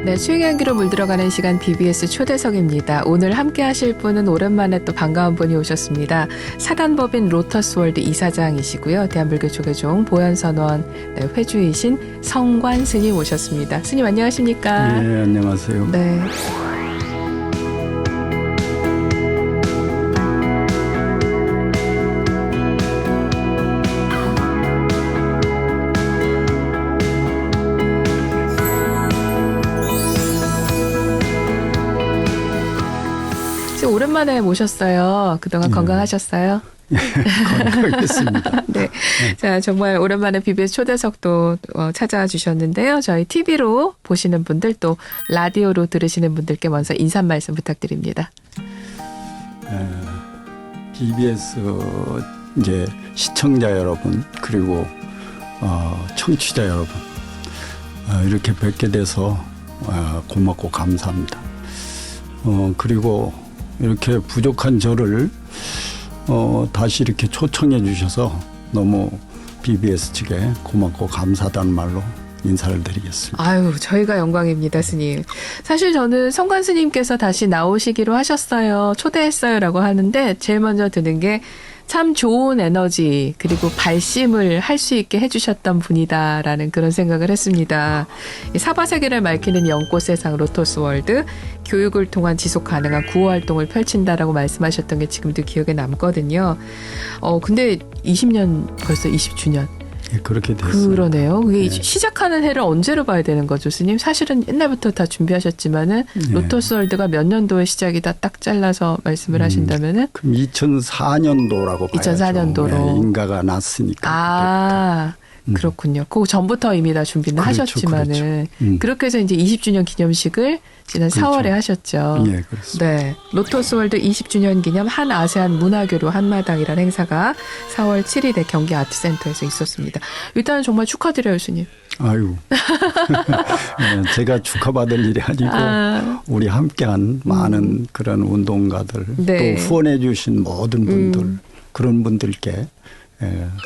네, 수익의 향기로 물들어가는 시간 BBS 초대석입니다. 오늘 함께 하실 분은 오랜만에 또 반가운 분이 오셨습니다. 사단법인 로터스월드 이사장이시고요. 대한불교 조계종 보현선원 회주이신 성관 스님 오셨습니다. 스님 안녕하십니까? 네, 안녕하세요. 네. 오랜만에 모셨어요. 그동안 건강하셨어요? 네, 건강했습니다. 네. 자, 정말 오랜만에 BBS 초대석도 찾아와 주셨는데요. 저희 TV로 보시는 분들 또 라디오로 들으시는 분들께 먼저 인사 말씀 부탁드립니다. BBS 이제 시청자 여러분 그리고 청취자 여러분 이렇게 뵙게 돼서 고맙고 감사합니다. 그리고 이렇게 부족한 저를 다시 이렇게 초청해 주셔서 너무 BBS 측에 고맙고 감사하다는 말로 인사를 드리겠습니다. 아유, 저희가 영광입니다, 스님. 사실 저는 성관 스님께서 다시 나오시기로 하셨어요. 초대했어요라고 하는데 제일 먼저 드는 게 참 좋은 에너지 그리고 발심을 할 수 있게 해주셨던 분이다라는 그런 생각을 했습니다. 이 사바세계를 밝히는 연꽃 세상 로터스월드 교육을 통한 지속 가능한 구호 활동을 펼친다라고 말씀하셨던 게 지금도 기억에 남거든요. 근데 20년 벌써 20주년. 예, 그렇게 됐어요. 그러네요. 그게 시작하는 해를 언제로 봐야 되는 거죠, 스님? 사실은 옛날부터 다 준비하셨지만은 로터스월드가 몇 년도에 시작이다 딱 잘라서 말씀을 하신다면은 그럼 2004년도라고 봐야죠. 2004년도로 인가가 났으니까. 아. 그렇군요. 그 전부터 이미 다 준비는 그렇죠, 하셨지만은 그렇죠. 그렇게 해서 이제 20주년 기념식을 지난 그렇죠. 4월에 하셨죠. 예, 그렇습니다. 네. 로터스월드 20주년 기념 한 아세안 문화교류 한마당이라는 행사가 4월 7일에 경기 아트센터에서 있었습니다. 일단은 정말 축하드려요, 스님. 아유. 제가 축하받을 일이 아니고 우리 함께한 많은 그런 운동가들 네. 또 후원해 주신 모든 분들 그런 분들께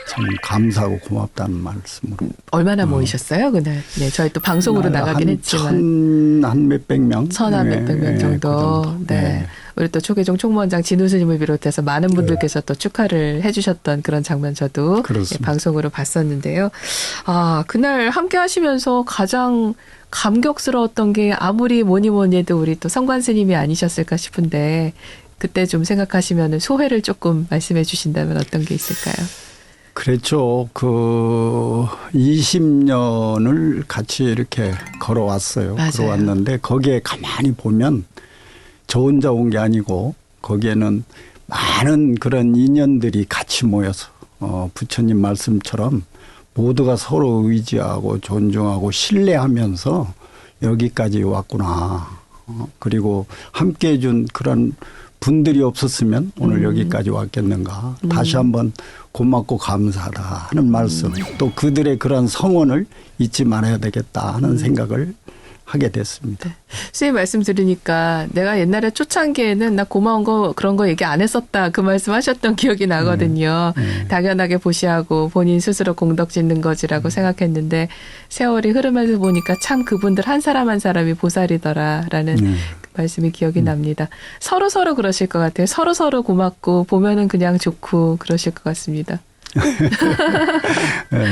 참 감사하고 고맙다는 말씀으로. 얼마나 모이셨어요, 그날? 네, 저희 또 방송으로 나가긴 했지만. 한 몇백 명? 한 몇백 명 정도. 그 정도. 네. 우리 또 초계종 총무원장 진우 스님을 비롯해서 많은 분들께서 또 축하를 해주셨던 그런 장면 저도 방송으로 봤었는데요. 아, 그날 함께 하시면서 가장 감격스러웠던 게 아무리 뭐니 해도 우리 또 성관 스님이 아니셨을까 싶은데 그때 좀 생각하시면 소회를 조금 말씀해 주신다면 어떤 게 있을까요? 그랬죠. 20년을 같이 이렇게 걸어왔어요. 맞아요. 걸어왔는데 거기에 가만히 보면 저 혼자 온 게 아니고 거기에는 많은 그런 인연들이 같이 모여서 부처님 말씀처럼 모두가 서로 의지하고 존중하고 신뢰하면서 여기까지 왔구나. 그리고 함께 해준 그런 분들이 없었으면 오늘 여기까지 왔겠는가. 다시 한번 고맙고 감사하다 하는 말씀. 또 그들의 그런 성원을 잊지 말아야 되겠다 하는 생각을 하게 됐습니다. 네. 선생님 말씀 들으니까 내가 옛날에 초창기에는 나 고마운 거 그런 거 얘기 안 했었다 그 말씀 하셨던 기억이 나거든요. 당연하게 보시하고 본인 스스로 공덕 짓는 거지라고 생각했는데 세월이 흐르면서 보니까 참 그분들 한 사람 한 사람이 보살이더라라는 말씀이 기억이 납니다. 서로 그러실 것 같아요. 서로 고맙고 보면은 그냥 좋고 그러실 것 같습니다.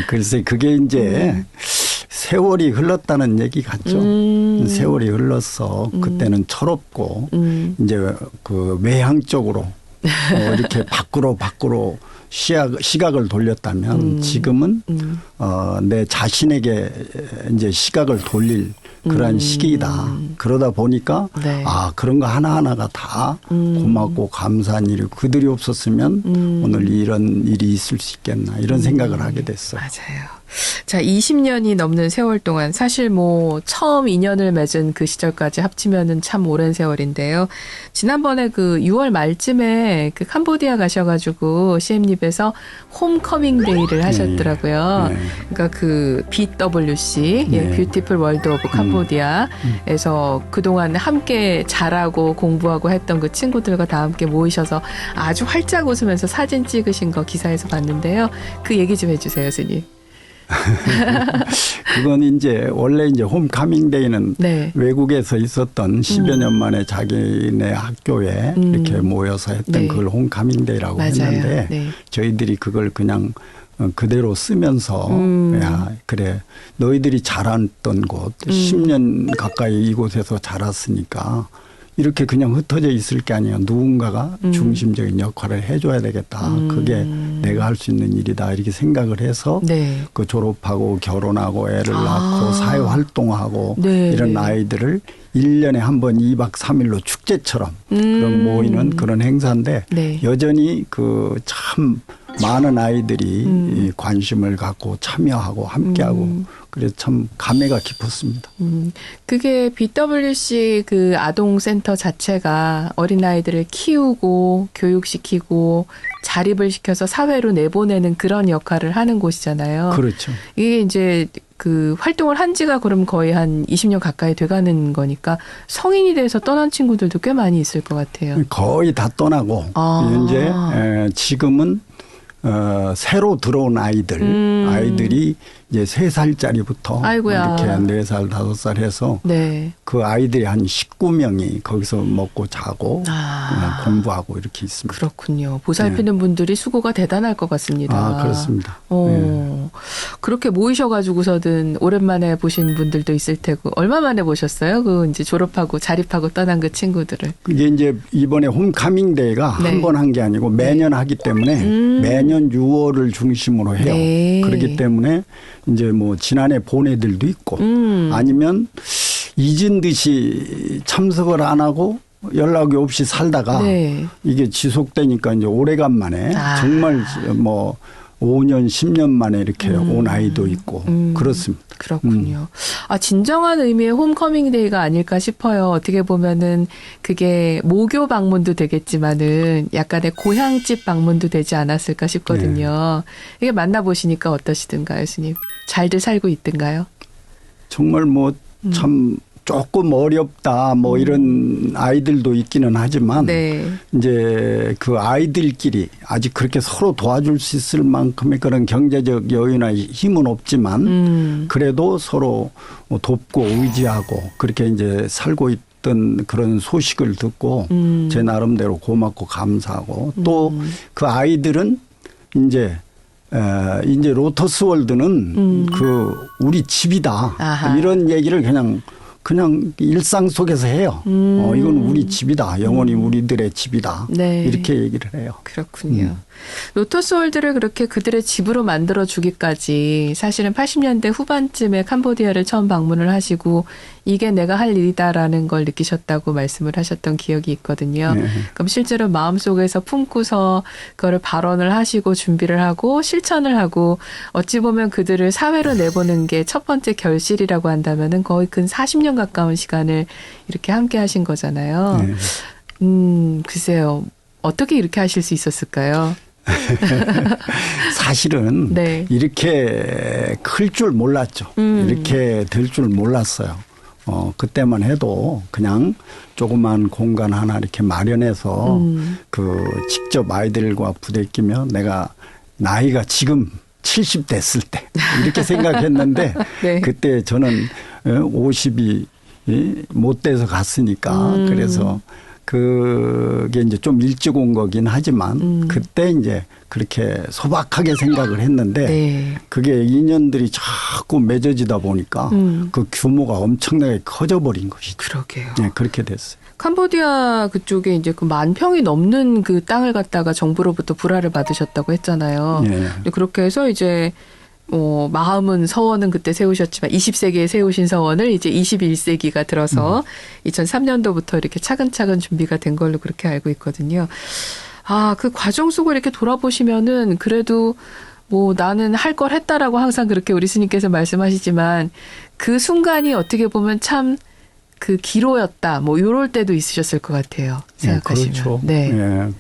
글쎄 그게 이제 세월이 흘렀다는 얘기 같죠. 세월이 흘러서 그때는 철없고 이제 그 외향적으로 이렇게 밖으로 시각을 돌렸다면 지금은 내 자신에게 이제 시각을 돌릴 그런 시기이다. 그러다 보니까 네. 그런 거 하나하나가 다 고맙고 감사한 일이고 그들이 없었으면 오늘 이런 일이 있을 수 있겠나 이런 생각을 하게 됐어요. 맞아요. 자, 20년이 넘는 세월 동안 사실 뭐 처음 인연을 맺은 그 시절까지 합치면은 참 오랜 세월인데요. 지난번에 그 6월 말쯤에 그 캄보디아 가셔가지고 CM립에서 홈커밍 데이를 하셨더라고요. 그러니까 그 BWC, 뷰티풀 월드 오브 캄보디아에서 그동안 함께 자라고 공부하고 했던 그 친구들과 다 함께 모이셔서 아주 활짝 웃으면서 사진 찍으신 거 기사에서 봤는데요. 그 얘기 좀 해주세요, 스님. 그건 이제 원래 이제 홈카밍데이는 네. 외국에서 있었던 10여 년 만에 자기네 학교에 이렇게 모여서 했던 네. 그걸 홈카밍데이라고 맞아요. 했는데 네. 저희들이 그걸 그냥 그대로 쓰면서 야 그래 너희들이 자랐던 곳 10년 가까이 이곳에서 자랐으니까 이렇게 그냥 흩어져 있을 게 아니야. 누군가가 중심적인 역할을 해줘야 되겠다. 그게 내가 할 수 있는 일이다. 이렇게 생각을 해서 네. 그 졸업하고 결혼하고 애를 낳고 사회활동하고 네. 이런 아이들을 1년에 한 번 2박 3일로 축제처럼 그런 모이는 그런 행사인데 네. 여전히 그 참 많은 아이들이 이 관심을 갖고 참여하고 함께하고 그래서 참 감회가 깊었습니다. 그게 BWC 그 아동센터 자체가 어린아이들을 키우고 교육시키고 자립을 시켜서 사회로 내보내는 그런 역할을 하는 곳이잖아요. 그렇죠. 이게 이제 그 활동을 한 지가 그럼 거의 한 20년 가까이 돼가는 거니까 성인이 돼서 떠난 친구들도 꽤 많이 있을 것 같아요. 거의 다 떠나고 현재 지금은 새로 들어온 아이들이 이제 3살짜리부터 아이고야. 이렇게 4살, 5살 해서 네. 그 아이들이 한 19명이 거기서 먹고 자고 공부하고 이렇게 있습니다. 그렇군요. 보살피는 분들이 수고가 대단할 것 같습니다. 그렇습니다. 그렇게 모이셔가지고서든 오랜만에 보신 분들도 있을 테고 얼마 만에 보셨어요? 그 이제 졸업하고 자립하고 떠난 그 친구들을. 그게 이제 이번에 홈카밍데이가 네. 한 번 한 게 아니고 매년 하기 때문에 매년 6월을 중심으로 해요. 네. 그렇기 때문에 이제 뭐 지난해 본 애들도 있고 아니면 잊은 듯이 참석을 안 하고 연락이 없이 살다가 네. 이게 지속되니까 이제 오래간만에 정말 뭐 5년, 10년 만에 이렇게 온 아이도 있고 그렇습니다. 그렇군요. 진정한 의미의 홈커밍데이가 아닐까 싶어요. 어떻게 보면은 그게 모교 방문도 되겠지만은 약간의 고향집 방문도 되지 않았을까 싶거든요. 이게 만나보시니까 어떠시든가요, 스님? 잘들 살고 있든가요? 정말 뭐 참 조금 어렵다 뭐 이런 아이들도 있기는 하지만 네. 이제 그 아이들끼리 아직 그렇게 서로 도와줄 수 있을 만큼의 그런 경제적 여유나 힘은 없지만 그래도 서로 돕고 의지하고 그렇게 이제 살고 있던 그런 소식을 듣고 제 나름대로 고맙고 감사하고 또 그 아이들은 이제 로터스 월드는 그 우리 집이다. 아하. 이런 얘기를 그냥 일상 속에서 해요. 이건 우리 집이다. 영원히 우리들의 집이다. 네. 이렇게 얘기를 해요. 그렇군요. 로터스월드를 그렇게 그들의 집으로 만들어 주기까지 사실은 80년대 후반쯤에 캄보디아를 처음 방문을 하시고 이게 내가 할 일이다라는 걸 느끼셨다고 말씀을 하셨던 기억이 있거든요. 네. 그럼 실제로 마음속에서 품고서 그거를 발언을 하시고 준비를 하고 실천을 하고 어찌 보면 그들을 사회로 내보는 게 첫 번째 결실이라고 한다면은 거의 근 40년 가까운 시간을 이렇게 함께 하신 거잖아요. 네. 글쎄요. 어떻게 이렇게 하실 수 있었을까요? 사실은 네. 이렇게 클 줄 몰랐죠. 이렇게 될 줄 몰랐어요. 그때만 해도 그냥 조그만 공간 하나 이렇게 마련해서 그 직접 아이들과 부대끼며 내가 나이가 지금 70 됐을 때 이렇게 생각했는데 네. 그때 저는 50이 못 돼서 갔으니까 그래서 그게 이제 좀 일찍 온 거긴 하지만 그때 이제 그렇게 소박하게 생각을 했는데 네. 그게 인연들이 자꾸 맺어지다 보니까 그 규모가 엄청나게 커져버린 것이죠. 그러게요. 네, 그렇게 됐어요. 캄보디아 그쪽에 이제 그 10,000평이 넘는 그 땅을 갖다가 정부로부터 불화를 받으셨다고 했잖아요. 네. 근데 그렇게 해서 이제 마음은 서원은 그때 세우셨지만 20세기에 세우신 서원을 이제 21세기가 들어서 2003년도부터 이렇게 차근차근 준비가 된 걸로 그렇게 알고 있거든요. 그 과정 속을 이렇게 돌아보시면은 그래도 뭐 나는 할 걸 했다라고 항상 그렇게 우리 스님께서 말씀하시지만 그 순간이 어떻게 보면 참 그 기로였다. 뭐 요럴 때도 있으셨을 것 같아요. 생각하시면. 네, 그렇죠. 네. 네,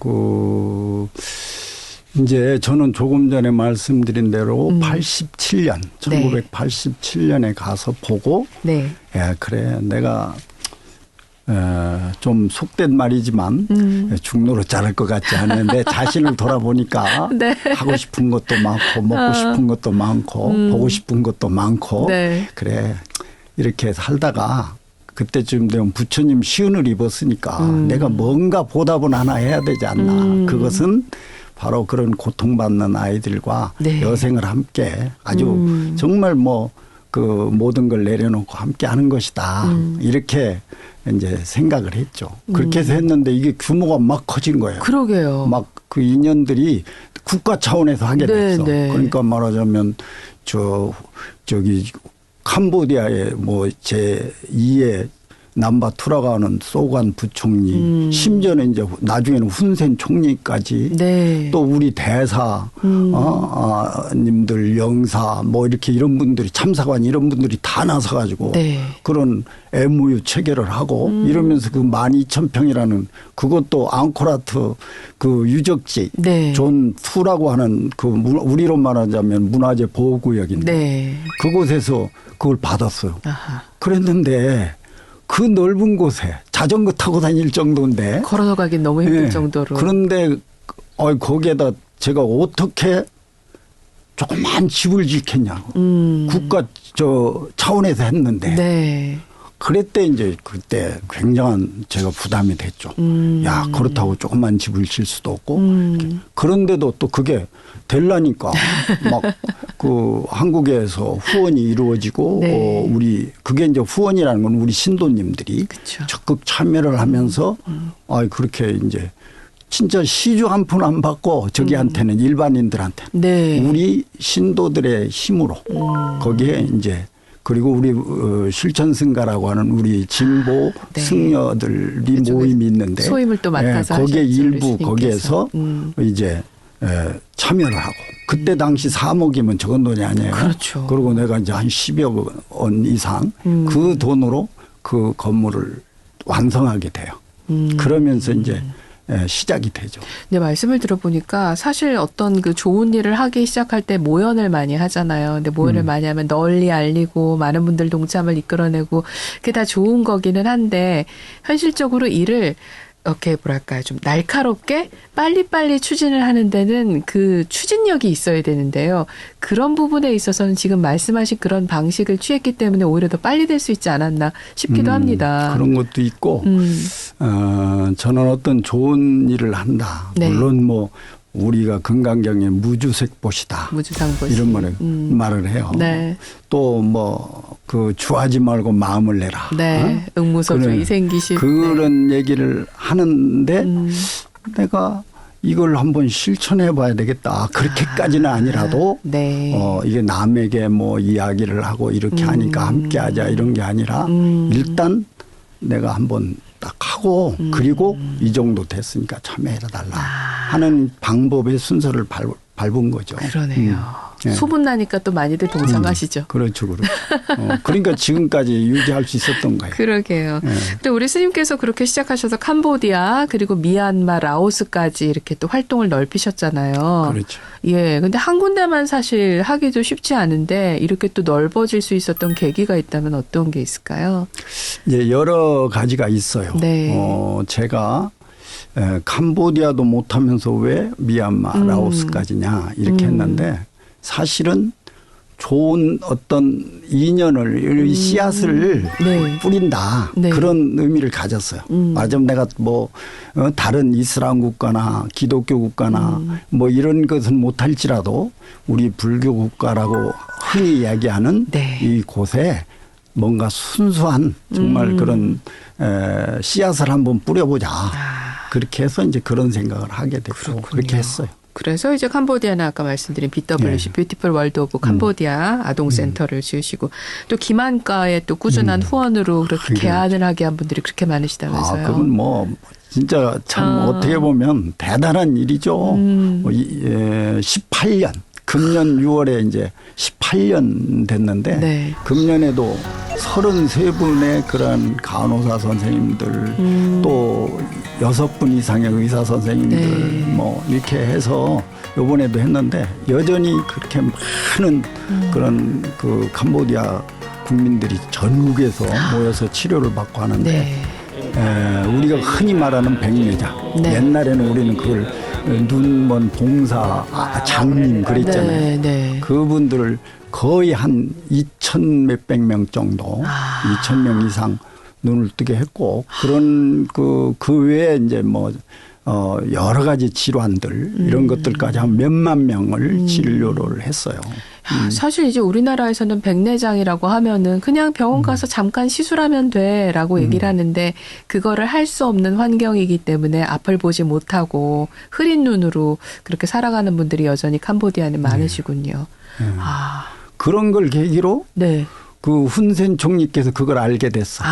이제 저는 조금 전에 말씀드린 대로 87년, 1987년에 가서 보고, 네. 그래, 내가 좀 속된 말이지만 중노로 자랄 것 같지 않은데 자신을 돌아보니까 네. 하고 싶은 것도 많고 먹고 싶은 것도 많고 보고 싶은 것도 많고 네. 그래 이렇게 살다가 그때쯤 되면 부처님 시은을 입었으니까 내가 뭔가 보답은 하나 해야 되지 않나. 그것은 바로 그런 고통받는 아이들과 네. 여생을 함께 아주 정말 뭐 그 모든 걸 내려놓고 함께 하는 것이다. 이렇게 이제 생각을 했죠. 그렇게 해서 했는데 이게 규모가 막 커진 거예요. 그러게요. 막 그 인연들이 국가 차원에서 하게 네, 됐어. 네. 그러니까 말하자면 저기 캄보디아의 뭐 제2의 남바2라고 하는 소관 부총리, 심지어는 이제 나중에는 훈센 총리까지 네. 또 우리 대사, 님들 영사 뭐 이렇게 이런 분들이 참사관 이런 분들이 다 나서가지고 네. 그런 MOU 체결을 하고 이러면서 그 12,000평이라는 그것도 앙코라트 그 유적지 네. 존2라고 하는 그 우리로 말하자면 문화재 보호구역인데 네. 그곳에서 그걸 받았어요. 아하. 그랬는데 그 넓은 곳에 자전거 타고 다닐 정도인데 걸어서 가긴 너무 힘들 예. 정도로. 그런데 거기에다 제가 어떻게 조그만 집을 짓겠냐고 국가 차원에서 했는데 네. 그랬대 이제 그때 굉장한 제가 부담이 됐죠. 야 그렇다고 조그만 집을 질 수도 없고 그런데도 또 그게 될라니까 막 그 한국에서 후원이 이루어지고 네. 우리 그게 이제 후원이라는 건 우리 신도님들이 그쵸. 적극 참여를 하면서 그렇게 이제 진짜 시주 한 푼 안 받고 저기한테는 일반인들한테 네. 우리 신도들의 힘으로 거기에 이제 그리고 우리 실천승가라고 하는 우리 진보 네. 승려들이 그쪽에 모임이 있는데 소임을 또 맡아서 거기에 하셨죠, 일부 우리 거기에서 스님께서. 이제 참여를 하고 그때 당시 3억이면 적은 돈이 아니에요. 그렇죠. 그리고 내가 이제 한 10여 원 이상 그 돈으로 그 건물을 완성하게 돼요. 그러면서 이제 시작이 되죠. 네, 말씀을 들어보니까 사실 어떤 그 좋은 일을 하기 시작할 때 모연을 많이 하잖아요. 근데 모연을 많이 하면 널리 알리고 많은 분들 동참을 이끌어내고 그게 다 좋은 거기는 한데 현실적으로 일을 이렇게 뭐랄까요 좀 날카롭게 빨리빨리 추진을 하는 데는 그 추진력이 있어야 되는데요. 그런 부분에 있어서는 지금 말씀하신 그런 방식을 취했기 때문에 오히려 더 빨리 될 수 있지 않았나 싶기도 합니다. 그런 것도 있고 저는 어떤 좋은 일을 한다. 네. 물론 뭐 우리가 금강경에 무주색봇이다. 무주상보시. 이런 말을 해요. 네. 또 뭐 그 주하지 말고 마음을 내라. 네. 응무소주 그래. 이생기실. 그런 얘기를 하는데 내가 이걸 한번 실천해 봐야 되겠다. 그렇게까지는 아니라도 네. 이게 남에게 뭐 이야기를 하고 이렇게 하니까 함께 하자 이런 게 아니라 일단 내가 한번 딱 하고 그리고 이 정도 됐으니까 참여해 달라 하는 방법의 순서를 밟은 거죠. 그러네요. 네. 소문나니까 또 많이들 동참하시죠. 그렇죠. 그러니까 지금까지 유지할 수 있었던 거예요. 그러게요. 네. 근데 우리 스님께서 그렇게 시작하셔서 캄보디아 그리고 미얀마, 라오스까지 이렇게 또 활동을 넓히셨잖아요. 그렇죠. 예. 근데 한 군데만 사실 하기도 쉽지 않은데 이렇게 또 넓어질 수 있었던 계기가 있다면 어떤 게 있을까요? 이제 여러 가지가 있어요. 네. 제가 캄보디아도 못하면서 왜 미얀마, 라오스까지냐 이렇게 했는데 사실은 좋은 어떤 인연을 씨앗을 네. 뿌린다 네. 그런 의미를 가졌어요. 말하자면 내가 뭐 다른 이슬람 국가나 기독교 국가나 뭐 이런 것은 못할지라도 우리 불교 국가라고 흔히 이야기하는 네. 이 곳에 뭔가 순수한 정말 그런 씨앗을 한번 뿌려보자. 그렇게 해서 이제 그런 생각을 하게 됐고 그렇군요. 그렇게 했어요. 그래서 이제 캄보디아는 아까 말씀드린 BWC 뷰티풀 월드 오브 캄보디아 아동센터를 지으시고 또 김한가에 또 꾸준한 후원으로 그렇게 그래. 개안을 하게 한 분들이 그렇게 많으시다면서요. 그건 뭐 진짜 참 어떻게 보면 대단한 일이죠. 18년 금년 6월에 이제 18년 됐는데 네. 금년에도 33분의 그런 간호사 선생님들 또 6분 이상의 의사 선생님들 네. 뭐 이렇게 해서 요번에도 했는데 여전히 그렇게 많은 그런 그 캄보디아 국민들이 전국에서 모여서 치료를 받고 하는데 네. 우리가 흔히 말하는 백내장. 네. 옛날에는 우리는 그걸 눈먼 봉사 장님 그랬잖아요. 네, 네. 그분들 거의 한 2천 몇백 명 정도, 2천 명 이상 눈을 뜨게 했고, 그런 그 외에 이제 뭐 여러 가지 질환들 이런 것들까지 한 몇만 명을 진료를 했어요. 사실 이제 우리나라에서는 백내장이라고 하면은 그냥 병원 가서 잠깐 시술하면 돼라고 얘기를 하는데, 그거를 할 수 없는 환경이기 때문에 앞을 보지 못하고 흐린 눈으로 그렇게 살아가는 분들이 여전히 캄보디아는 많으시군요. 그런 걸 계기로 네. 그 훈센 총리께서 그걸 알게 됐어.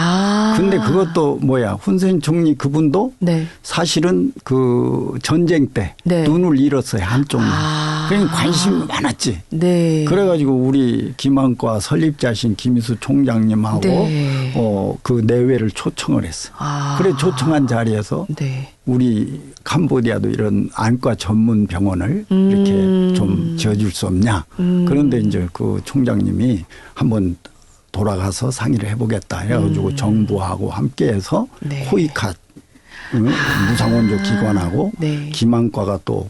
근데 그것도 뭐야, 훈센 총리 그분도 네. 사실은 그 전쟁 때 네. 눈을 잃었어요, 한쪽 눈. 그러니까 관심이 많았지. 네. 그래가지고 우리 김한과 설립자신 김희수 총장님하고 네. 그 내외를 초청을 했어. 그래 초청한 자리에서 네. 우리 캄보디아도 이런 안과 전문 병원을 이렇게 좀 지어줄 수 없냐. 그런데 이제 그 총장님이 한번 돌아가서 상의를 해보겠다 해가지고 정부하고 함께해서 네. 코이카 무상원조 기관하고 네. 김안과가 또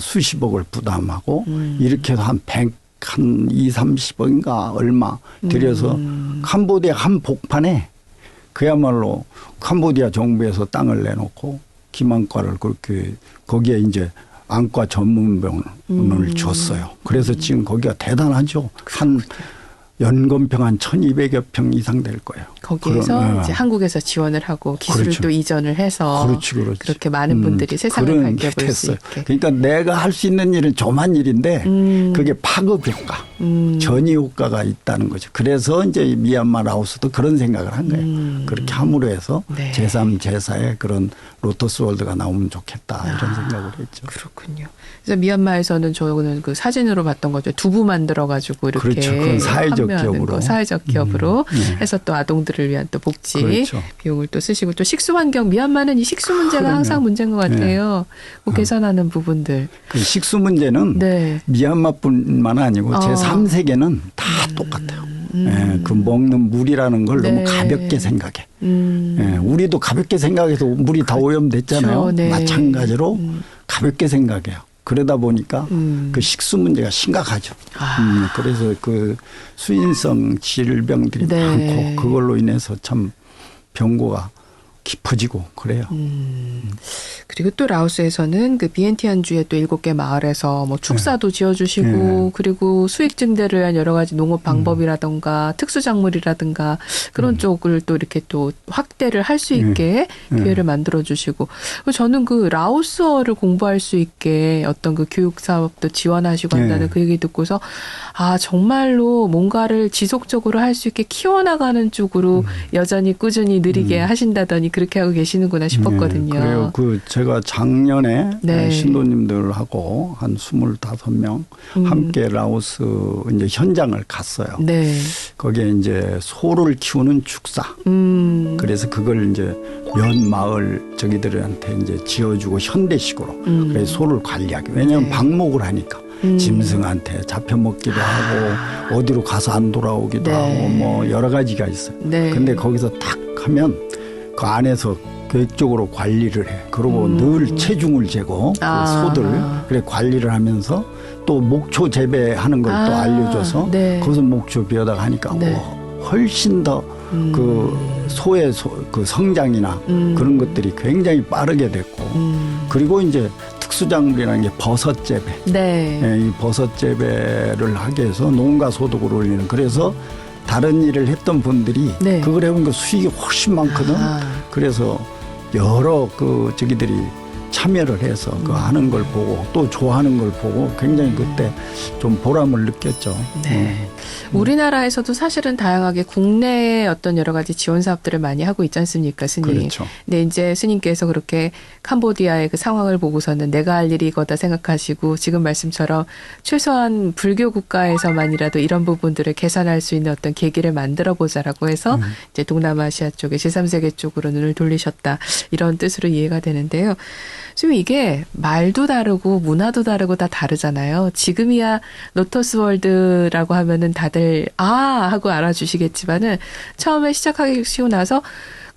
수십억을 부담하고 이렇게 해서 한 30억인가 얼마 들여서 캄보디아 한 복판에 그야말로 캄보디아 정부에서 땅을 내놓고 김안과를 그렇게 거기에 이제 안과 전문병원을 줬어요. 그래서 지금 거기가 대단하죠. 한 연건평 한 1,200여 평 이상 될 거예요. 거기에서 이제 한국에서 지원을 하고 기술을 그렇죠. 또 이전을 해서 그렇지. 그렇게 많은 분들이 세상을 밝게 볼 수 있게. 그러니까 내가 할 수 있는 일은 조만 일인데 그게 파급 효과, 전이 효과가 있다는 거죠. 그래서 이제 미얀마 라오스도 그런 생각을 한 거예요. 그렇게 함으로 해서 네. 제3, 제4의 그런 로터스 월드가 나오면 좋겠다 이런 생각을 했죠. 그렇군요. 그래서 미얀마에서는 저는 그 사진으로 봤던 거죠. 두부 만들어 가지고 이렇게 그렇죠. 그건 사회적 판매하는 기업으로. 거, 사회적 기업으로 해서 또 아동들을 위한 또 복지 그렇죠. 비용을 또 쓰시고, 또 식수 환경, 미얀마는 이 식수 문제가 그럼요. 항상 문제인 것 같아요. 그 개선하는 부분들. 그 식수 문제는 네. 미얀마뿐만 아니고 제3세계는 다 똑같아요. 예, 그 먹는 물이라는 걸 네. 너무 가볍게 생각해. 예, 우리도 가볍게 생각해서 물이 다 오염됐잖아요. 네. 마찬가지로 가볍게 생각해요. 그러다 보니까 그 식수 문제가 심각하죠. 그래서 그 수인성 질병들이 네. 많고 그걸로 인해서 참 병고가 깊어지고 그래요. 그리고 또 라오스에서는 그 비엔티안주의 또 7개 마을에서 뭐 축사도 지어주시고, 그리고 수익 증대를 위한 여러 가지 농업 방법이라든가 특수작물이라든가 그런 쪽을 또 이렇게 또 확대를 할 수 있게 기회를 만들어주시고, 저는 그 라오스어를 공부할 수 있게 어떤 그 교육 사업도 지원하시고 한다는 그 얘기 듣고서 정말로 뭔가를 지속적으로 할 수 있게 키워나가는 쪽으로 여전히 꾸준히 느리게 하신다더니 그렇게 하고 계시는구나 싶었거든요. 그래요. 제가 작년에 네. 신도님들하고 한 25명 함께 라오스 이제 현장을 갔어요. 네. 거기에 이제 소를 키우는 축사. 그래서 그걸 이제 몇 마을 저기들한테 이제 지어주고 현대식으로. 그래서 소를 관리하기. 왜냐하면 방목을 하니까. 짐승한테 잡혀먹기도 하고 어디로 가서 안 돌아오기도 하고 뭐 여러 가지가 있어요. 근데 거기서 딱 하면 그 안에서 계획적으로 관리를 해. 그리고 늘 체중을 재고 그 소들 그래 관리를 하면서 또 목초 재배하는 걸 또 알려줘서 거기서 목초 비워다가 하니까 훨씬 더 그 소의 그 성장이나 그런 것들이 굉장히 빠르게 됐고 그리고 이제 특수작물이라는 게 버섯 재배. 이 버섯 재배를 하게 해서 농가 소득을 올리는. 그래서 다른 일을 했던 분들이 그걸 해보니까 수익이 훨씬 많거든. 그래서 여러 저기들이 참여를 해서 그 하는 걸 보고 또 좋아하는 걸 보고 굉장히 그때 좀 보람을 느꼈죠. 우리나라에서도 사실은 다양하게 국내에 어떤 여러 가지 지원 사업들을 많이 하고 있지 않습니까, 스님? 그렇죠. 근데 이제 스님께서 그렇게 캄보디아의 그 상황을 보고서는 내가 할 일이 이거다 생각하시고 지금 말씀처럼 최소한 불교 국가에서만이라도 이런 부분들을 개선할 수 있는 어떤 계기를 만들어 보자라고 해서 이제 동남아시아 쪽에 제3세계 쪽으로 눈을 돌리셨다. 이런 뜻으로 이해가 되는데요. 지금 이게 말도 다르고 문화도 다르고 다 다르잖아요. 지금이야 로터스 월드라고 하면은 다들 하고 알아주시겠지만은 처음에 시작하시고 나서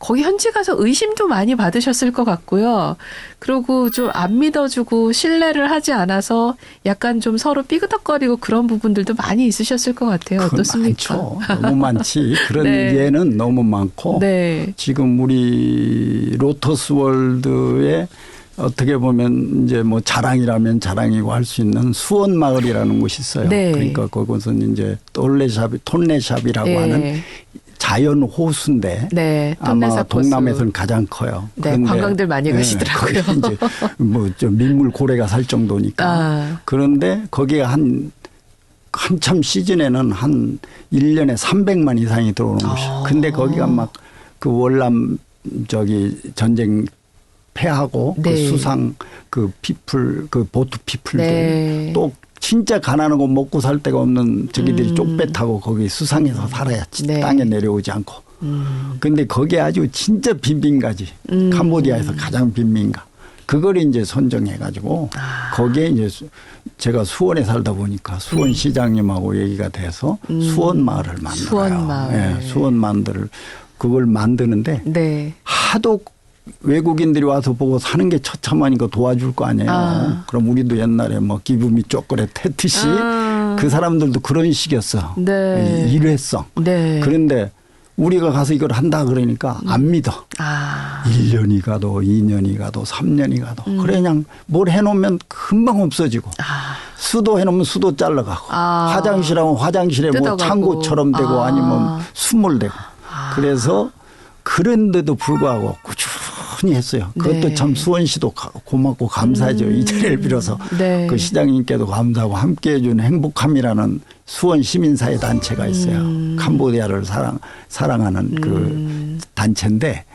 거기 현지 가서 의심도 많이 받으셨을 것 같고요. 그리고 좀 안 믿어주고 신뢰를 하지 않아서 약간 좀 서로 삐그덕거리고 그런 부분들도 많이 있으셨을 것 같아요. 어떻습니까? 많죠. 너무 많지. 그런 네. 예는 너무 많고 네. 지금 우리 로터스 월드에 어떻게 보면 이제 뭐 자랑이라면 자랑이고 할 수 있는 수원 마을이라는 곳이 있어요. 네. 그러니까 그곳은 이제 톤레샵이라고 네. 하는 자연 호수인데 네. 아마 톤레삽 동남에서는 가장 커요. 네, 그런데 관광들 많이 가시더라고요. 거기 이제 뭐 좀 민물 고래가 살 정도니까. 아. 그런데 거기에 한참 시즌에는 한 1년에 300만 이상이 들어오는 곳이에요. 근데 거기가 막 그 월남 전쟁 패하고 네. 그 수상 그 보트 피플들 네. 또 진짜 가난하고 먹고 살 데가 없는 저기들이 쪽배 타고 거기 수상해서 살아야지. 네. 땅에 내려오지 않고. 근데 거기에 아주 진짜 빈민가지. 캄보디아에서 가장 빈민가. 그걸 이제 선정해가지고 거기에 이제 제가 수원에 살다 보니까 수원 시장님하고 얘기가 돼서 수원 마을을 만들어요. 수원 마을. 네, 수원 마을을 그걸 만드는데 네. 하도 외국인들이 와서 보고 사는 게 처참하니까 도와줄 거 아니에요. 아. 그럼 우리도 옛날에 뭐 기부미 쪼꼬렛 했듯이 그 사람들도 그런 식이었어. 네. 일회성. 네. 그런데 우리가 가서 이걸 한다 그러니까 안 믿어. 아. 1년이 가도 2년이 가도 3년이 가도 그래 그냥 뭘 해놓으면 금방 없어지고 수도 해놓으면 수도 잘라가고 화장실하면 화장실에 뭐 뜯어가고. 창고처럼 되고 아니면 수몰되고 그래서 그런데도 불구하고 꾸준히 했어요. 그것도 네. 참 수원시도 고맙고 감사하죠. 이 자리를 빌어서 네. 그 시장님께도 감사하고 함께해 준 행복함이라는 수원 시민사회 단체가 있어요. 캄보디아를 사랑하는 그 단체인데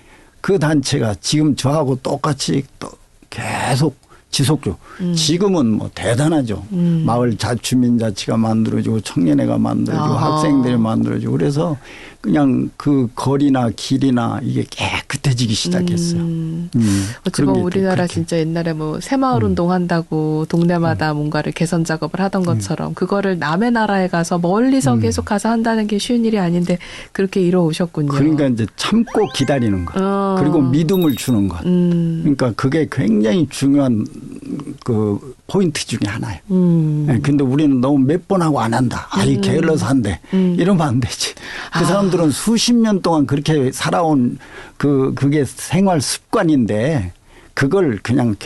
그 단체가 지금 저하고 똑같이 또 계속 지속적으로 지금은 뭐 대단하죠. 마을 주민자치가 만들어지고 청년회가 만들어지고 학생들이 만들어지고 그래서 그냥 그 거리나 길이나 이게 깨끗해지기 시작했어요. 어찌 보면 우리나라 진짜 옛날에 뭐 새마을 운동 한다고 동네마다 뭔가를 개선 작업을 하던 것처럼 그거를 남의 나라에 가서 멀리서 계속 가서 한다는 게 쉬운 일이 아닌데 그렇게 이뤄오셨군요. 그러니까 이제 참고 기다리는 것 그리고 믿음을 주는 것 그러니까 그게 굉장히 중요한 그 포인트 중에 하나예요. 근데 우리는 너무 몇 번 하고 안 한다. 아이 게을러서 한대. 이러면 안 되지. 그 사람들은 수십 년 동안 그렇게 살아온 그게 생활 습관인데 그걸 그냥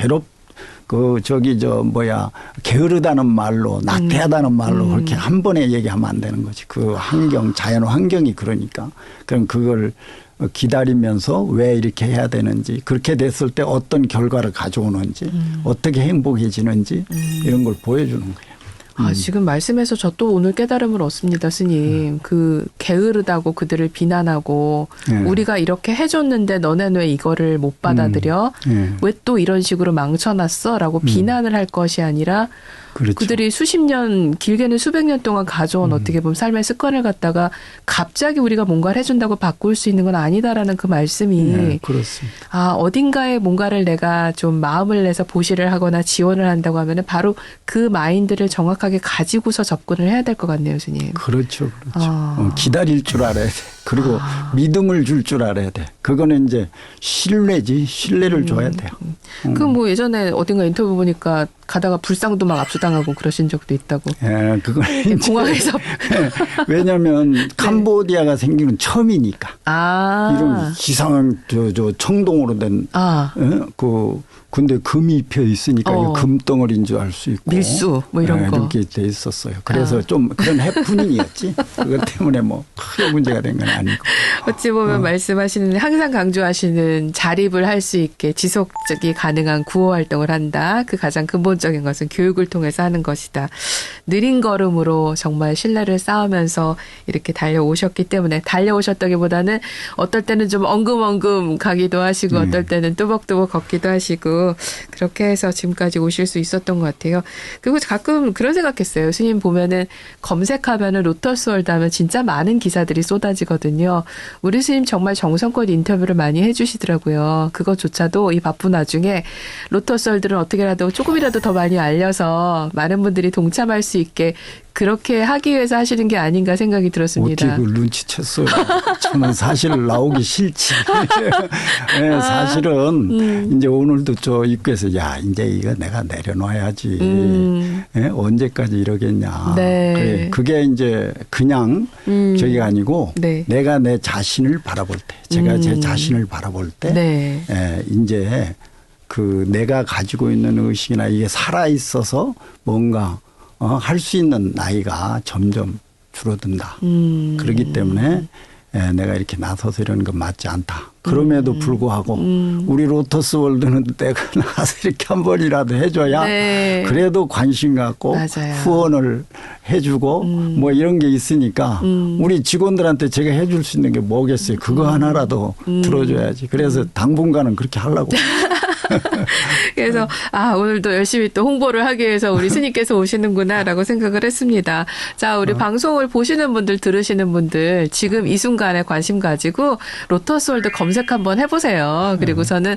게으르다는 말로 나태하다는 말로 그렇게 한 번에 얘기하면 안 되는 거지. 그 자연 환경이 그러니까. 그럼 그걸 기다리면서 왜 이렇게 해야 되는지 그렇게 됐을 때 어떤 결과를 가져오는지 어떻게 행복해지는지 이런 걸 보여주는 거예요. 지금 말씀해서 저 또 오늘 깨달음을 얻습니다, 스님. 그 게으르다고 그들을 비난하고 우리가 이렇게 해줬는데 너네는 왜 이거를 못 받아들여? 왜 또 이런 식으로 망쳐놨어? 라고 비난을 할 것이 아니라 그렇죠. 그들이 수십 년, 길게는 수백 년 동안 가져온 어떻게 보면 삶의 습관을 갖다가 갑자기 우리가 뭔가를 해준다고 바꿀 수 있는 건 아니다라는 그 말씀이 네, 그렇습니다. 어딘가에 뭔가를 내가 좀 마음을 내서 보시를 하거나 지원을 한다고 하면은 바로 그 마인드를 정확하게 가지고서 접근을 해야 될 것 같네요, 스님. 그렇죠. 기다릴 줄 알아야 돼. 그리고 믿음을 줄 줄 알아야 돼. 그거는 이제 신뢰지. 신뢰를 줘야 돼요. 그 뭐 예전에 어딘가 인터뷰 보니까 가다가 불상도 막 압수당하고 그러신 적도 있다고. 예, 그걸 이제 공항에서. 왜냐하면 캄보디아가 생기는 처음이니까. 이런 이상한 청동으로 된 근데 금이 입혀 있으니까 이게 금덩어리인 줄 알 수 있고 밀수 뭐 이런 거 이렇게 돼 있었어요. 그래서 좀 그런 해프닝이었지. 그것 때문에 뭐 크게 문제가 된 건 아니고. 어찌 보면 말씀하시는 항상 강조하시는 자립을 할 수 있게 지속적이 가능한 구호 활동을 한다. 그 가장 근본적인 것은 교육을 통해서 하는 것이다. 느린 걸음으로 정말 신뢰를 쌓으면서 이렇게 달려오셨기 때문에 달려오셨다기보다는 어떨 때는 좀 엉금엉금 가기도 하시고 어떨 때는 뚜벅뚜벅 걷기도 하시고 그렇게 해서 지금까지 오실 수 있었던 것 같아요. 그리고 가끔 그런 생각했어요. 스님 보면은 검색하면은 로터스 월드 하면 진짜 많은 기사들이 쏟아지거든요. 우리 스님 정말 정성껏 인터뷰를 많이 해주시더라고요. 그것조차도 이 바쁜 와중에 로터스 월드를 어떻게라도 조금이라도 더 많이 알려서 많은 분들이 동참할 수 있게 그렇게 하기 위해서 하시는 게 아닌가 생각이 들었습니다. 어떻게 그걸 눈치챘어요. 저는 사실 나오기 싫지. 네, 사실은 이제 오늘도 저 입구에서 야 이제 이거 내가 내려놔야지. 네, 언제까지 이러겠냐. 네. 그래, 그게 이제 그냥 저기가 아니고 네. 내가 내 자신을 바라볼 때, 제가 제 자신을 바라볼 때, 네. 이제 그 내가 가지고 있는 의식이나 이게 살아 있어서 뭔가 할 수 있는 나이가 점점 줄어든다. 그렇기 때문에 내가 이렇게 나서서 이러는 건 맞지 않다. 그럼에도 불구하고 우리 로터스 월드는 내가 나가서 이렇게 한 번이라도 해줘야 네. 그래도 관심 갖고 맞아요. 후원을 해주고 뭐 이런 게 있으니까 우리 직원들한테 제가 해줄 수 있는 게 뭐겠어요. 그거 하나라도 들어줘야지. 그래서 당분간은 그렇게 하려고. 그래서 오늘도 열심히 또 홍보를 하기 위해서 우리 스님께서 오시는구나라고 생각을 했습니다. 자, 우리 방송을 보시는 분들, 들으시는 분들 지금 이 순간에 관심 가지고 로터스월드 검색 한번 해보세요. 그리고서는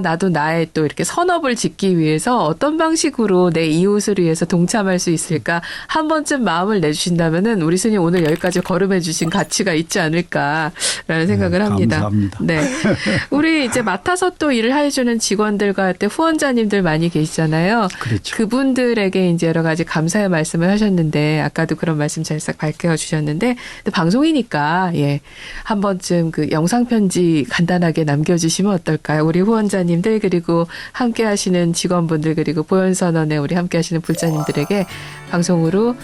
나도 나의 또 이렇게 선업을 짓기 위해서 어떤 방식으로 내 이웃을 위해서 동참할 수 있을까 한 번쯤 마음을 내주신다면은 우리 스님 오늘 여기까지 걸음해 주신 가치가 있지 않을까라는 생각을 합니다. 감사합니다. 네, 우리 이제 맡아서 또 일을 해주는 직원들과 또 후원자님들 많이 계시잖아요. 그렇죠. 그분들에게 이제 여러 가지 감사의 말씀을 하셨는데 아까도 그런 말씀 잘 밝혀주셨는데 방송이니까 한 번쯤 그 영상 편지 간단하게 남겨주시면 어떨까요? 우리 후원자님들 그리고 함께하시는 직원분들 그리고 보현선언에 우리 함께하시는 불자님들에게 방송으로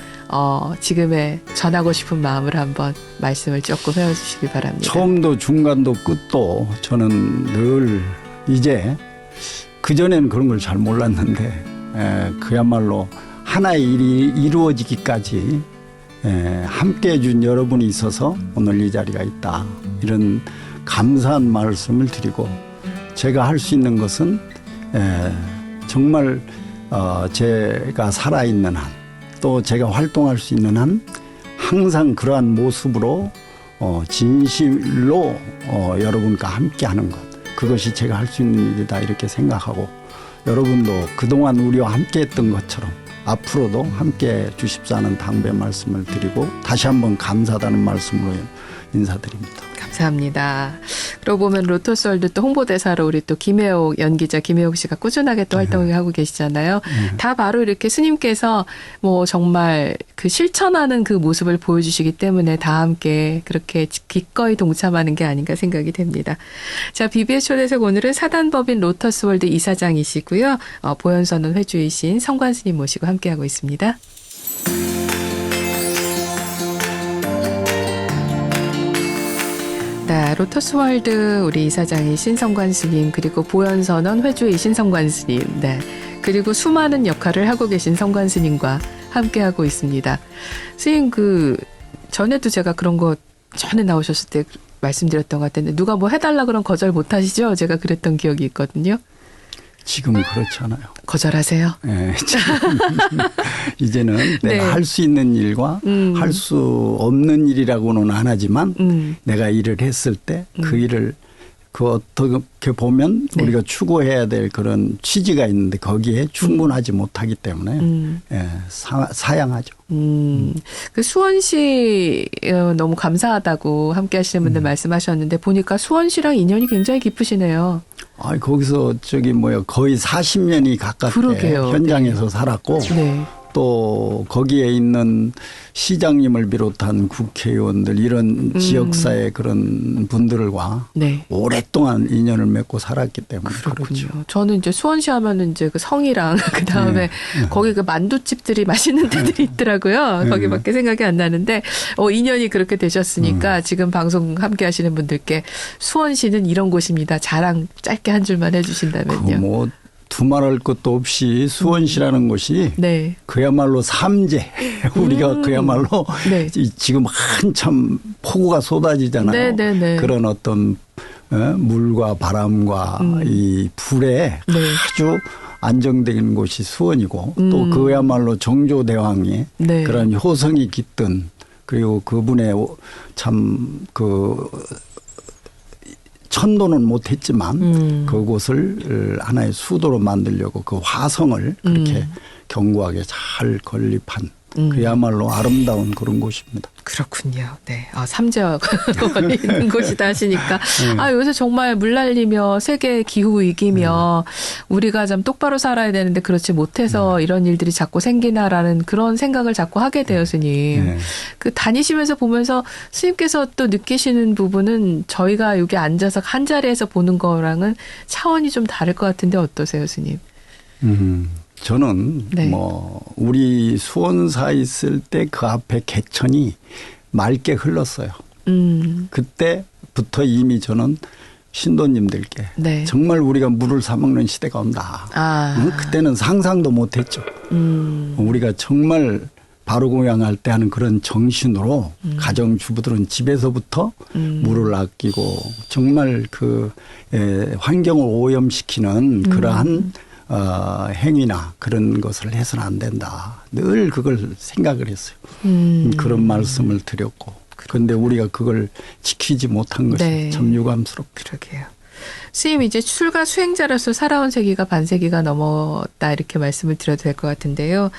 지금의 전하고 싶은 마음을 한번 말씀을 조금 해주시기 바랍니다. 처음도 중간도 끝도 저는 늘 이제 그전에는 그런 걸 잘 몰랐는데 그야말로 하나의 일이 이루어지기까지 함께 해준 여러분이 있어서 오늘 이 자리가 있다. 이런 감사한 말씀을 드리고 제가 할 수 있는 것은 정말 제가 살아있는 한 또 제가 활동할 수 있는 한 항상 그러한 모습으로 진실로 여러분과 함께하는 것 그것이 제가 할 수 있는 일이다 이렇게 생각하고 여러분도 그동안 우리와 함께했던 것처럼 앞으로도 함께해 주십사는 당부의 말씀을 드리고 다시 한번 감사하다는 말씀으로 인사드립니다. 감사합니다. 그러고 보면 로터스월드 또 홍보대사로 우리 또 김혜옥 연기자 김혜옥 씨가 꾸준하게 또 활동을 하고 계시잖아요. 다 바로 이렇게 스님께서 뭐 정말 그 실천하는 그 모습을 보여주시기 때문에 다 함께 그렇게 기꺼이 동참하는 게 아닌가 생각이 됩니다. 자, BBS 초대석 오늘은 사단법인 로터스월드 이사장이시고요. 보현선언 회주이신 성관 스님 모시고 함께하고 있습니다. 네, 로터스월드 우리 이사장이신 성관 스님 그리고 보현선언 회주이신 성관 스님 네, 그리고 수많은 역할을 하고 계신 성관 스님과 함께하고 있습니다. 스님 전에도 제가 그런 거 전에 나오셨을 때 말씀드렸던 것 같은데 누가 뭐 해달라 그러면 거절 못하시죠? 제가 그랬던 기억이 있거든요. 지금은 그렇지 않아요. 거절하세요? 네, 지금 이제는 네. 내가 할 수 있는 일과 할 수 없는 일이라고는 안 하지만 내가 일을 했을 때 그 일을 어떻게 보면 네. 우리가 추구해야 될 그런 취지가 있는데 거기에 충분하지 못하기 때문에 사양하죠. 그 수원시 너무 감사하다고 함께 하시는 분들 말씀하셨는데 보니까 수원시랑 인연이 굉장히 깊으시네요. 거기서 거의 40년이 가깝게 그러게요. 현장에서 살았고 네. 또 거기에 있는 시장님을 비롯한 국회의원들 이런 지역사회 그런 분들과 네. 오랫동안 인연을 맺고 살았기 때문에 그렇군요. 그렇죠. 저는 이제 수원시 하면은 이제 그 성이랑 그 다음에 거기 그 만두집들이 맛있는 데들이 있더라고요. 거기밖에 생각이 안 나는데 인연이 그렇게 되셨으니까 지금 방송 함께 하시는 분들께 수원시는 이런 곳입니다. 자랑 짧게 한 줄만 해주신다면요. 두말할 것도 없이 수원시라는 곳이 네. 그야말로 삼재 우리가 그야말로 네. 지금 한참 폭우가 쏟아지잖아요. 네. 그런 어떤 물과 바람과 이 불에 네. 아주 안정된 곳이 수원이고 또 그야말로 정조대왕의 네. 그런 효성이 깃든 그리고 그분의 참 천도는 못했지만 그곳을 하나의 수도로 만들려고 그 화성을 그렇게 견고하게 잘 건립한 그야말로 아름다운 그런 곳입니다. 그렇군요. 네. 삼재가 있는 곳이다 하시니까. 요새 정말 물 날리며 세계 기후 위기며 우리가 좀 똑바로 살아야 되는데 그렇지 못해서 이런 일들이 자꾸 생기나라는 그런 생각을 자꾸 하게 돼요, 스님. 그 다니시면서 보면서 스님께서 또 느끼시는 부분은 저희가 여기 앉아서 한 자리에서 보는 거랑은 차원이 좀 다를 것 같은데 어떠세요, 스님? 저는 네. 우리 수원사에 있을 때 그 앞에 개천이 맑게 흘렀어요. 그때부터 이미 저는 신도님들께 네. 정말 우리가 물을 사 먹는 시대가 온다. 그때는 상상도 못했죠. 우리가 정말 바로공양할 때 하는 그런 정신으로 가정주부들은 집에서부터 물을 아끼고 정말 환경을 오염시키는 그러한 행위나 그런 것을 해서는 안 된다. 늘 그걸 생각을 했어요. 그런 말씀을 드렸고. 그런데 우리가 그걸 지키지 못한 것이 네. 참 유감스럽고. 그러게요. 스님 이제 출가 수행자로서 살아온 세기가 반세기가 넘었다 이렇게 말씀을 드려도 될 것 같은데요.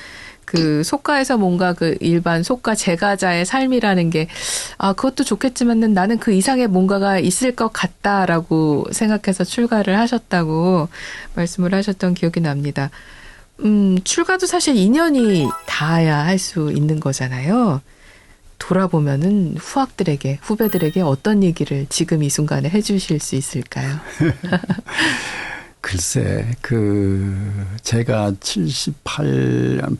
그 속가에서 뭔가 그 일반 속가 제가자의 삶이라는 게 그것도 좋겠지만은 나는 그 이상의 뭔가가 있을 것 같다라고 생각해서 출가를 하셨다고 말씀을 하셨던 기억이 납니다. 출가도 사실 인연이 닿아야 할 수 있는 거잖아요. 돌아보면은 후배들에게 어떤 얘기를 지금 이 순간에 해주실 수 있을까요? 글쎄, 제가 87년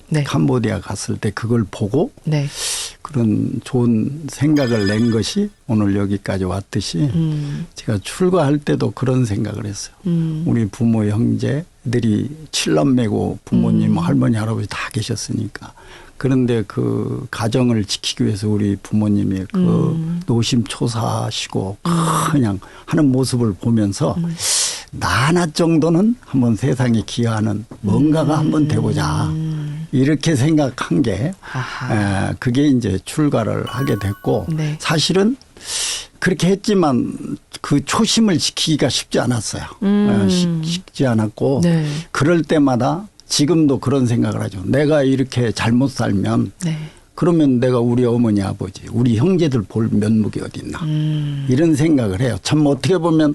네. 캄보디아 갔을 때 그걸 보고 네. 그런 좋은 생각을 낸 것이 오늘 여기까지 왔듯이 제가 출가할 때도 그런 생각을 했어요. 우리 부모 형제들이 칠남매고 부모님, 할머니, 할아버지 다 계셨으니까. 그런데 그 가정을 지키기 위해서 우리 부모님이 노심초사하시고 그냥 하는 모습을 보면서 나 하나 정도는 한번 세상에 기여하는 뭔가가 한번 돼보자. 이렇게 생각한 게 그게 이제 출가를 하게 됐고 네. 사실은 그렇게 했지만 그 초심을 지키기가 쉽지 않았어요. 쉽지 않았고 네. 그럴 때마다 지금도 그런 생각을 하죠. 내가 이렇게 잘못 살면 네. 그러면 내가 우리 어머니 아버지 우리 형제들 볼 면목이 어디 있나 이런 생각을 해요. 참 어떻게 보면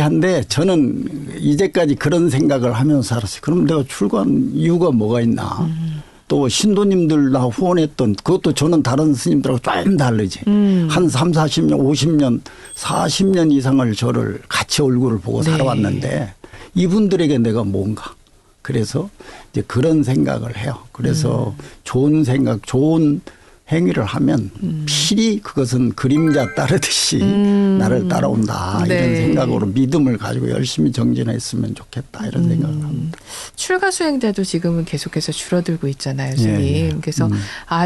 한데 저는 이제까지 그런 생각을 하면서 살았어요. 그럼 내가 출가한 이유가 뭐가 있나. 또 신도님들 나 후원했던 그것도 저는 다른 스님들하고 좀 다르지. 한 3, 40년, 50년, 40년 이상을 저를 같이 얼굴을 보고 네. 살아왔는데 이분들에게 내가 뭔가. 그래서 이제 그런 생각을 해요. 그래서 좋은 생각, 좋은 행위를 하면 필히 그것은 그림자 따르듯이 나를 따라온다. 네. 이런 생각으로 믿음을 가지고 열심히 정진했으면 좋겠다. 이런 생각을 합니다. 출가 수행자도 지금은 계속해서 줄어들고 있잖아요, 스님. 예. 그래서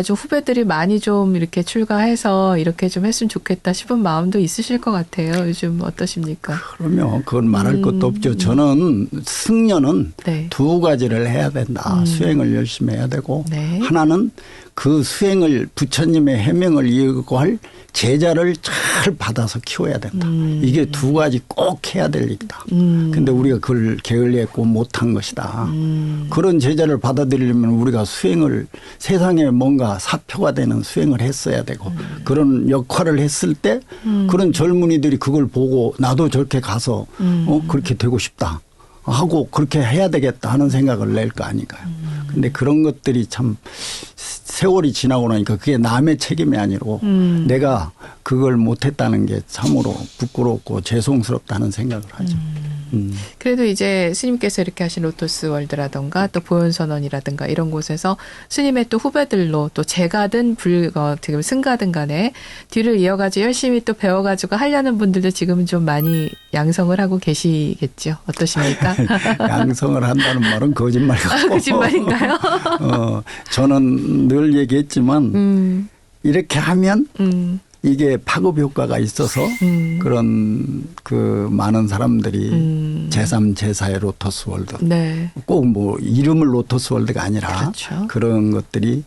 좀 후배들이 많이 좀 이렇게 출가해서 이렇게 좀 했으면 좋겠다 싶은 마음도 있으실 것 같아요. 요즘 어떠십니까? 그러면 그건 말할 것도 없죠. 저는 승려는 네. 두 가지를 해야 된다. 수행을 열심히 해야 되고 네. 하나는 그 수행을 부처님의 해명을 이어갈 제자를 잘 받아서 키워야 된다. 이게 두 가지 꼭 해야 될 일이다. 근데 우리가 그걸 게을리했고 못한 것이다. 그런 제자를 받아들이려면 우리가 수행을 세상에 뭔가 사표가 되는 수행을 했어야 되고 그런 역할을 했을 때 그런 젊은이들이 그걸 보고 나도 저렇게 가서 그렇게 되고 싶다 하고 그렇게 해야 되겠다 하는 생각을 낼 거 아닌가요. 근데 그런 것들이 참 세월이 지나고 나니까 그게 남의 책임이 아니고 내가 그걸 못했다는 게 참으로 부끄럽고 죄송스럽다는 생각을 하죠. 그래도 이제 스님께서 이렇게 하신 로토스 월드라든가 또 보현선원이라든가 이런 곳에서 스님의 또 후배들로 또 제가든 지금 승가든 간에 뒤를 이어가지고 열심히 또 배워가지고 하려는 분들도 지금은 좀 많이 양성을 하고 계시겠죠. 어떠십니까? 양성을 한다는 말은 거짓말 같고. 거짓말인가요? 저는 늘 얘기했지만 이렇게 하면 이게 파급 효과가 있어서 그런 그 많은 사람들이 제3, 제4의 로터스 월드 네. 꼭 뭐 이름을 로터스 월드가 아니라 그렇죠. 그런 것들이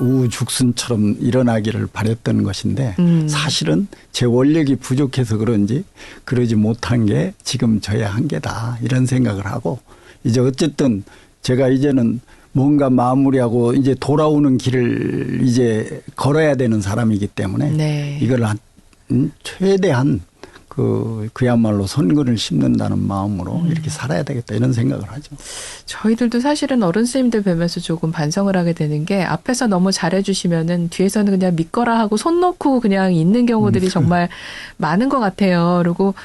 우후죽순처럼 일어나기를 바랬던 것인데 사실은 제 원력이 부족해서 그런지 그러지 못한 게 지금 저의 한계다 이런 생각을 하고 이제 어쨌든 제가 이제는 뭔가 마무리하고 이제 돌아오는 길을 이제 걸어야 되는 사람이기 때문에 네. 이걸 최대한 그야말로 선근을 심는다는 마음으로 이렇게 살아야 되겠다 이런 생각을 하죠. 저희들도 사실은 어른 스님들 뵈면서 조금 반성을 하게 되는 게 앞에서 너무 잘해주시면은 뒤에서는 그냥 믿거라 하고 손 놓고 그냥 있는 경우들이 정말 많은 것 같아요. 그리고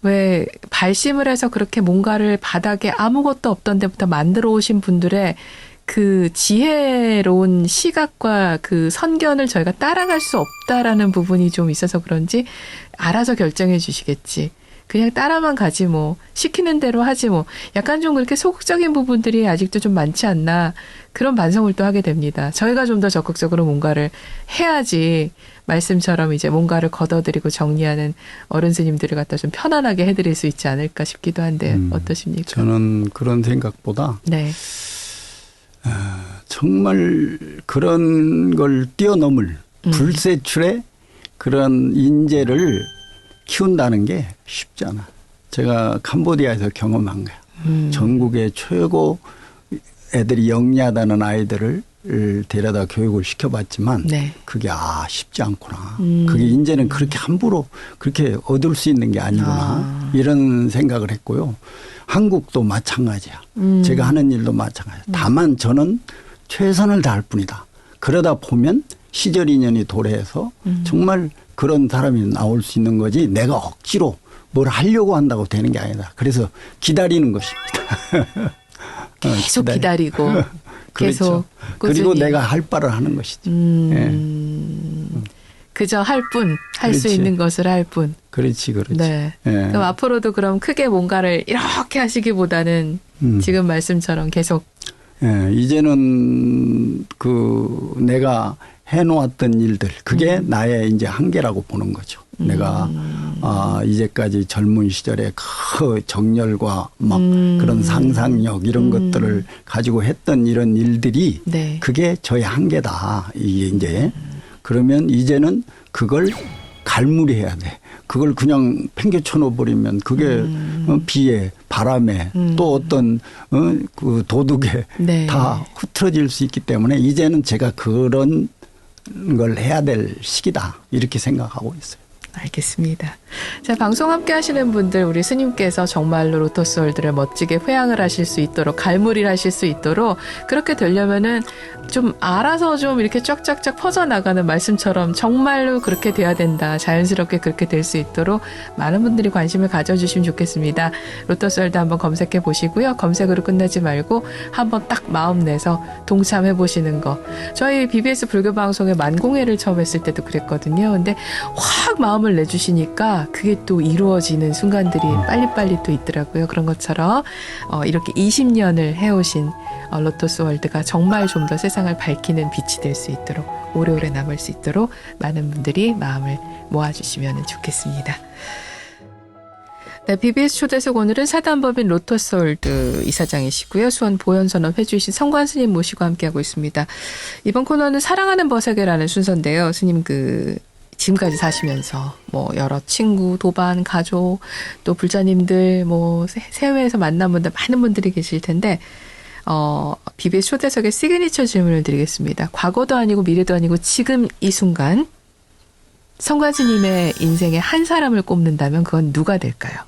왜 발심을 해서 그렇게 뭔가를 바닥에 아무것도 없던 데부터 만들어 오신 분들의 그 지혜로운 시각과 그 선견을 저희가 따라갈 수 없다라는 부분이 좀 있어서 그런지 알아서 결정해 주시겠지. 그냥 따라만 가지 뭐. 시키는 대로 하지 뭐. 약간 좀 그렇게 소극적인 부분들이 아직도 좀 많지 않나. 그런 반성을 또 하게 됩니다. 저희가 좀 더 적극적으로 뭔가를 해야지 말씀처럼 이제 뭔가를 걷어들이고 정리하는 어른 스님들을 갖다 좀 편안하게 해드릴 수 있지 않을까 싶기도 한데 어떠십니까? 저는 그런 생각보다 네. 정말 그런 걸 뛰어넘을 불세출의 그런 인재를 키운다는 게 쉽지 않아. 제가 캄보디아에서 경험한 거야. 전국의 최고 애들이 영리하다는 아이들을 데려다 교육을 시켜봤지만 네. 그게 쉽지 않구나. 그게 인제는 그렇게 함부로 그렇게 얻을 수 있는 게 아니구나. 이런 생각을 했고요. 한국도 마찬가지야. 제가 하는 일도 마찬가지야. 다만 저는 최선을 다할 뿐이다. 그러다 보면 시절 인연이 도래해서 정말 그런 사람이 나올 수 있는 거지 내가 억지로 뭘 하려고 한다고 되는 게 아니다. 그래서 기다리는 것입니다. 계속 기다리고 계속 그렇죠. 그리고 꾸준히. 내가 할 바를 하는 것이죠. 그저 할 뿐, 할 수 그렇지. 있는 것을 할 뿐. 그렇지. 네. 예. 그럼 앞으로도 그럼 크게 뭔가를 이렇게 하시기보다는 지금 말씀처럼 계속. 예, 이제는 내가 해놓았던 일들 그게 나의 이제 한계라고 보는 거죠. 내가 이제까지 젊은 시절에 그 정열과 막 그런 상상력 이런 것들을 가지고 했던 이런 일들이 네. 그게 저의 한계다. 이게 이제 그러면 이제는 그걸 갈무리해야 돼. 그걸 그냥 팽개쳐 놓아버리면 그게 비에 바람에 또 어떤 그 도둑에 네. 다 흐트러질 수 있기 때문에 이제는 제가 그런 걸 해야 될 시기다 이렇게 생각하고 있어요. 알겠습니다. 자, 방송 함께 하시는 분들 우리 스님께서 정말로 로터스월드를 멋지게 회양을 하실 수 있도록 갈무리를 하실 수 있도록 그렇게 되려면은 좀 알아서 좀 이렇게 쫙쫙쫙 퍼져나가는 말씀처럼 정말로 그렇게 돼야 된다. 자연스럽게 그렇게 될 수 있도록 많은 분들이 관심을 가져주시면 좋겠습니다. 로터스월드 한번 검색해 보시고요. 검색으로 끝나지 말고 한번 딱 마음 내서 동참해 보시는 거. 저희 BBS 불교방송의 만공회를 처음 했을 때도 그랬거든요. 근데 확 마음을 내주시니까 그게 또 이루어지는 순간들이 빨리빨리 또 있더라고요. 그런 것처럼 이렇게 20년을 해오신 로터스 월드가 정말 좀 더 세상을 밝히는 빛이 될 수 있도록 오래오래 남을 수 있도록 많은 분들이 마음을 모아주시면 좋겠습니다. 네, BBS 초대석 오늘은 사단법인 로터스 월드 이사장이시고요. 수원 보현선언 회주이신 성관 스님 모시고 함께하고 있습니다. 이번 코너는 사랑하는 버세계라는 순서인데요. 스님 지금까지 사시면서 뭐 여러 친구, 도반, 가족, 또 불자님들, 뭐 세외에서 만난 분들 많은 분들이 계실 텐데 BBS 초대석의 시그니처 질문을 드리겠습니다. 과거도 아니고 미래도 아니고 지금 이 순간 성관 스님의 인생에 한 사람을 꼽는다면 그건 누가 될까요?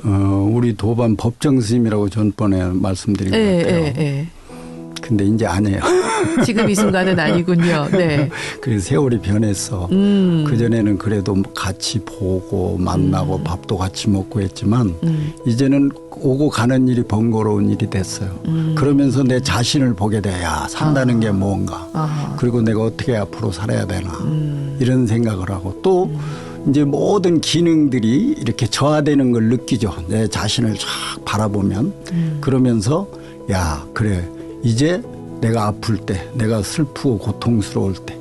우리 도반 법정 스님이라고 전번에 말씀드린 것 같아요. 근데 이제 아니에요. 지금 이 순간은 아니군요. 네. 그래서 세월이 변했어. 그전에는 그래도 같이 보고 만나고 밥도 같이 먹고 했지만 이제는 오고 가는 일이 번거로운 일이 됐어요. 그러면서 내 자신을 보게 돼. 야, 산다는 게 뭔가. 그리고 내가 어떻게 앞으로 살아야 되나. 이런 생각을 하고 또 이제 모든 기능들이 이렇게 저하되는 걸 느끼죠. 내 자신을 쫙 바라보면. 그러면서 야, 그래. 이제 내가 아플 때, 내가 슬프고 고통스러울 때,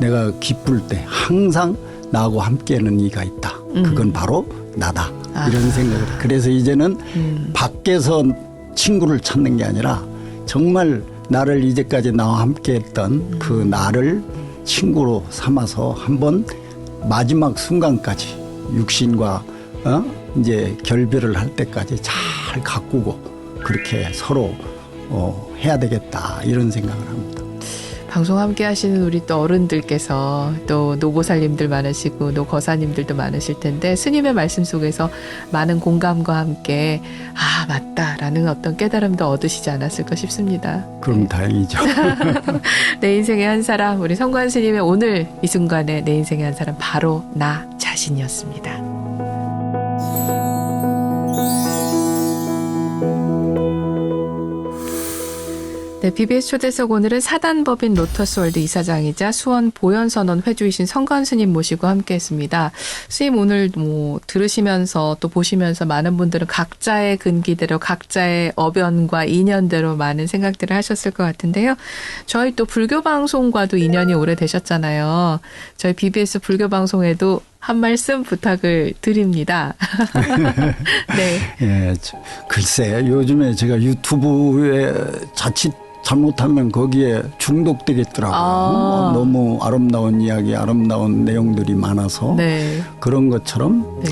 내가 기쁠 때 항상 나하고 함께하는 이가 있다. 그건 바로 나다. 이런 생각을. 그래서 이제는 밖에서 친구를 찾는 게 아니라 정말 나를 이제까지 나와 함께했던 그 나를 친구로 삼아서 한번 마지막 순간까지 육신과 이제 결별을 할 때까지 잘 가꾸고 그렇게 서로 해야 되겠다 이런 생각을 합니다. 방송 함께 하시는 우리 또 어른들께서 또 노보살님들 많으시고 노거사님들도 많으실 텐데 스님의 말씀 속에서 많은 공감과 함께 아 맞다라는 어떤 깨달음도 얻으시지 않았을까 싶습니다. 그럼 다행이죠. 내 인생의 한 사람 우리 성관 스님의 오늘 이 순간에 내 인생의 한 사람 바로 나 자신이었습니다. 네, BBS 초대석 오늘은 사단법인 로터스월드 이사장이자 수원 보현선언 회주이신 성관 스님 모시고 함께했습니다. 스님 오늘 뭐 들으시면서 또 보시면서 많은 분들은 각자의 근기대로 각자의 어변과 인연대로 많은 생각들을 하셨을 것 같은데요. 저희 또 불교 방송과도 인연이 오래되셨잖아요. 저희 BBS 불교 방송에도 한 말씀 부탁을 드립니다. 네. 예, 글쎄 요즘에 제가 유튜브에 자칫 잘못하면 거기에 중독되겠더라고요. 너무 아름다운 이야기, 아름다운 내용들이 많아서 네. 그런 것처럼 네.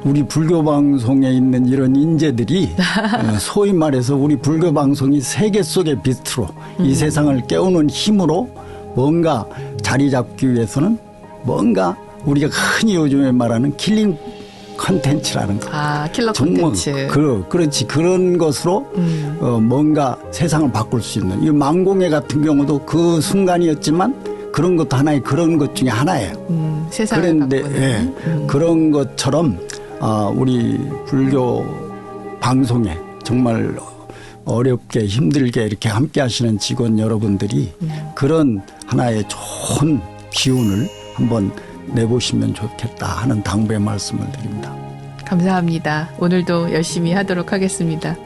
우리 불교 방송에 있는 이런 인재들이 소위 말해서 우리 불교 방송이 세계 속의 빛으로 이 세상을 깨우는 힘으로 뭔가 자리 잡기 위해서는 뭔가 우리가 흔히 요즘에 말하는 킬링 컨텐츠라는 거. 아, 킬러 컨텐츠. 그렇지. 그런 것으로 뭔가 세상을 바꿀 수 있는. 이 망공회 같은 경우도 그 순간이었지만 그런 것도 하나의 그런 것 중에 하나예요. 세상을 그런데 바꾸는. 그런 것처럼 우리 불교 방송에 정말 어렵게 힘들게 이렇게 함께 하시는 직원 여러분들이 그런 하나의 좋은 기운을 한번 내보시면 좋겠다 하는 당부의 말씀을 드립니다. 감사합니다. 오늘도 열심히 하도록 하겠습니다.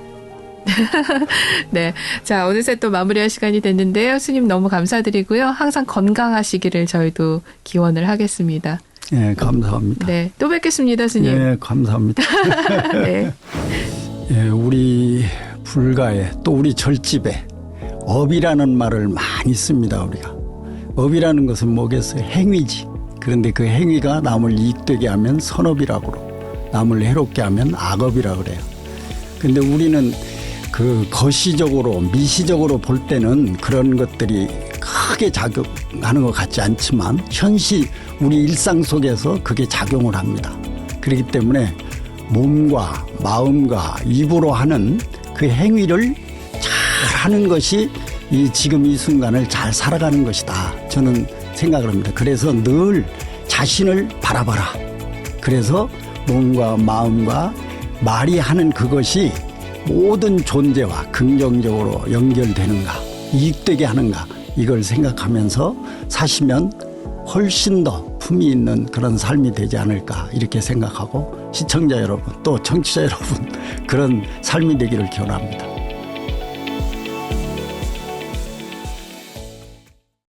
네. 자, 어느새 또 마무리할 시간이 됐는데요. 스님 너무 감사드리고요. 항상 건강하시기를 저희도 기원을 하겠습니다. 네, 감사합니다. 네. 또 뵙겠습니다, 스님. 네, 감사합니다. 네. 예, 우리 불가에 또 우리 절집에 업이라는 말을 많이 씁니다, 우리가. 업이라는 것은 뭐겠어요? 행위지. 그런데 그 행위가 남을 이익되게 하면 선업이라고 그러고 남을 해롭게 하면 악업이라고 그래요. 근데 우리는 그 거시적으로 미시적으로 볼 때는 그런 것들이 크게 작용하는 것 같지 않지만 현실 우리 일상 속에서 그게 작용을 합니다. 그렇기 때문에 몸과 마음과 입으로 하는 그 행위를 잘 하는 것이 지금 이 순간을 잘 살아가는 것이다. 저는 생각을 합니다. 그래서 늘 자신을 바라봐라. 그래서 몸과 마음과 말이 하는 그것이 모든 존재와 긍정적으로 연결되는가, 이익되게 하는가 이걸 생각하면서 사시면 훨씬 더 품이 있는 그런 삶이 되지 않을까 이렇게 생각하고 시청자 여러분 또 청취자 여러분 그런 삶이 되기를 기원합니다.